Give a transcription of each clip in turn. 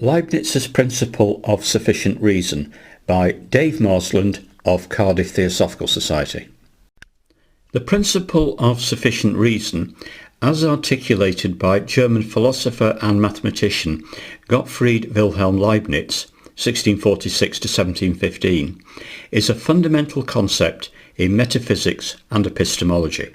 Leibniz's Principle of Sufficient Reason by Dave Marsland of Cardiff Theosophical Society. The principle of sufficient reason, as articulated by German philosopher and mathematician Gottfried Wilhelm Leibniz, 1646 to 1715, is a fundamental concept in metaphysics and epistemology.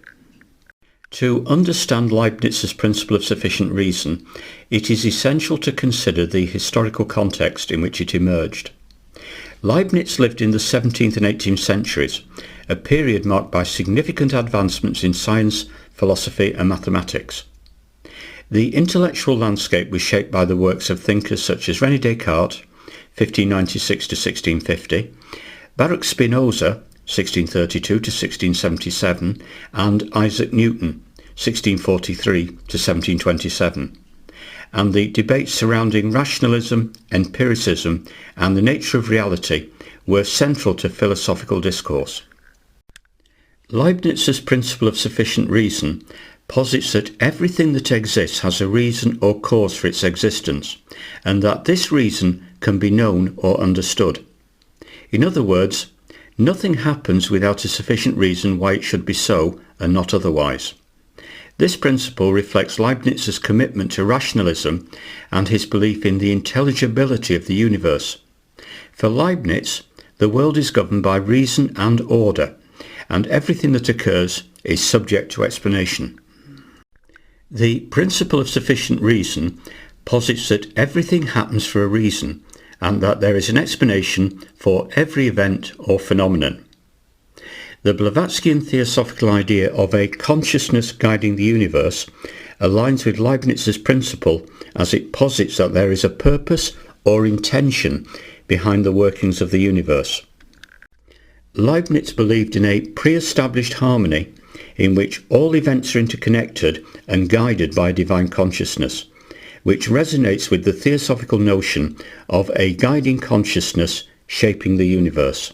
To understand Leibniz's principle of sufficient reason, it is essential to consider the historical context in which it emerged. Leibniz lived in the 17th and 18th centuries, a period marked by significant advancements in science, philosophy and mathematics. The intellectual landscape was shaped by the works of thinkers such as René Descartes, 1596 to 1650, Baruch Spinoza, 1632 to 1677, and Isaac Newton, 1643 to 1727, and the debates surrounding rationalism, empiricism, and the nature of reality were central to philosophical discourse. Leibniz's principle of sufficient reason posits that everything that exists has a reason or cause for its existence, and that this reason can be known or understood. In other words, nothing happens without a sufficient reason why it should be so and not otherwise. This principle reflects Leibniz's commitment to rationalism and his belief in the intelligibility of the universe. For Leibniz, the world is governed by reason and order, and everything that occurs is subject to explanation. The principle of sufficient reason posits that everything happens for a reason, and that there is an explanation for every event or phenomenon. The Blavatskyan theosophical idea of a consciousness guiding the universe aligns with Leibniz's principle as it posits that there is a purpose or intention behind the workings of the universe. Leibniz believed in a pre-established harmony in which all events are interconnected and guided by divine consciousness, which resonates with the theosophical notion of a guiding consciousness shaping the universe.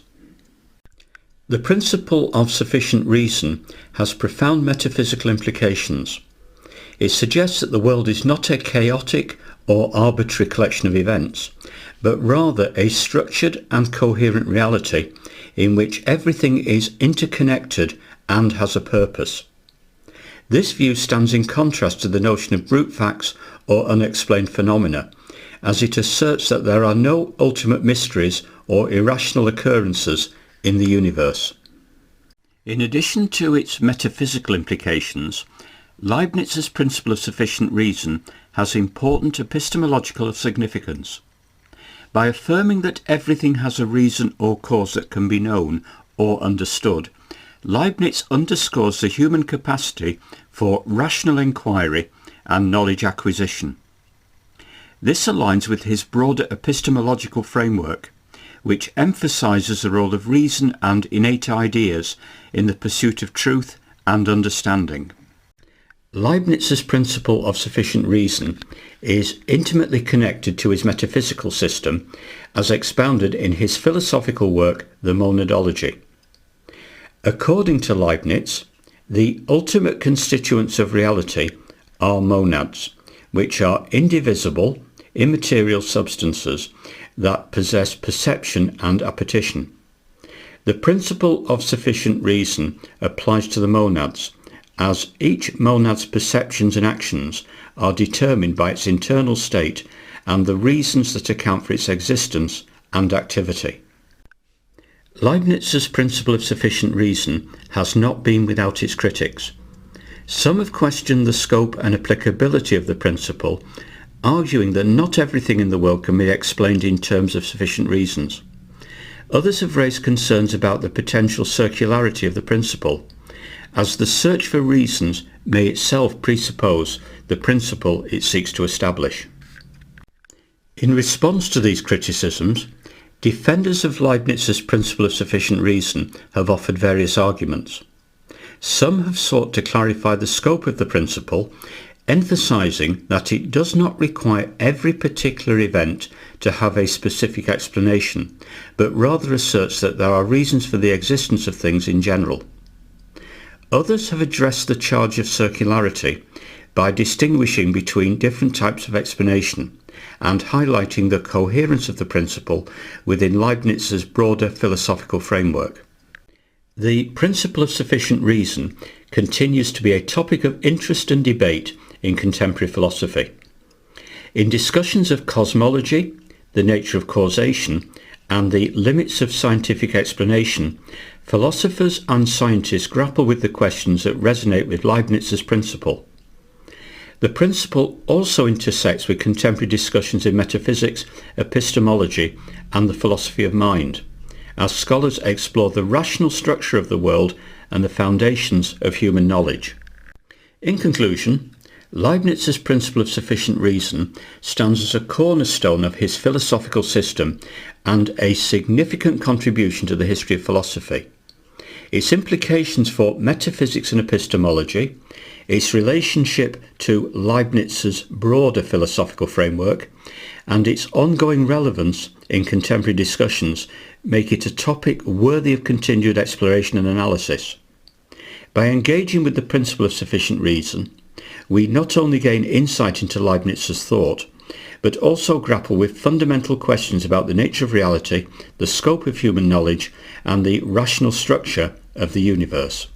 The principle of sufficient reason has profound metaphysical implications. It suggests that the world is not a chaotic or arbitrary collection of events, but rather a structured and coherent reality in which everything is interconnected and has a purpose. This view stands in contrast to the notion of brute facts or unexplained phenomena, as it asserts that there are no ultimate mysteries or irrational occurrences in the universe. In addition to its metaphysical implications, Leibniz's principle of sufficient reason has important epistemological significance. By affirming that everything has a reason or cause that can be known or understood, Leibniz underscores the human capacity for rational inquiry and knowledge acquisition. This aligns with his broader epistemological framework, which emphasizes the role of reason and innate ideas in the pursuit of truth and understanding. Leibniz's principle of sufficient reason is intimately connected to his metaphysical system, as expounded in his philosophical work, The Monadology. According to Leibniz, the ultimate constituents of reality are monads, which are indivisible, immaterial substances that possess perception and appetition. The principle of sufficient reason applies to the monads, as each monad's perceptions and actions are determined by its internal state and the reasons that account for its existence and activity. Leibniz's principle of sufficient reason has not been without its critics. Some have questioned the scope and applicability of the principle, arguing that not everything in the world can be explained in terms of sufficient reasons. Others have raised concerns about the potential circularity of the principle, as the search for reasons may itself presuppose the principle it seeks to establish. In response to these criticisms, defenders of Leibniz's principle of sufficient reason have offered various arguments. Some have sought to clarify the scope of the principle, emphasizing that it does not require every particular event to have a specific explanation, but rather asserts that there are reasons for the existence of things in general. Others have addressed the charge of circularity by distinguishing between different types of explanation and highlighting the coherence of the principle within Leibniz's broader philosophical framework. The principle of sufficient reason continues to be a topic of interest and debate in contemporary philosophy. In discussions of cosmology, the nature of causation, and the limits of scientific explanation, philosophers and scientists grapple with the questions that resonate with Leibniz's principle. The principle also intersects with contemporary discussions in metaphysics, epistemology, and the philosophy of mind, as scholars explore the rational structure of the world and the foundations of human knowledge. In conclusion, Leibniz's principle of sufficient reason stands as a cornerstone of his philosophical system and a significant contribution to the history of philosophy. Its implications for metaphysics and epistemology, its relationship to Leibniz's broader philosophical framework, and its ongoing relevance in contemporary discussions make it a topic worthy of continued exploration and analysis. By engaging with the principle of sufficient reason, we not only gain insight into Leibniz's thought, but also grapple with fundamental questions about the nature of reality, the scope of human knowledge, and the rational structure of the universe.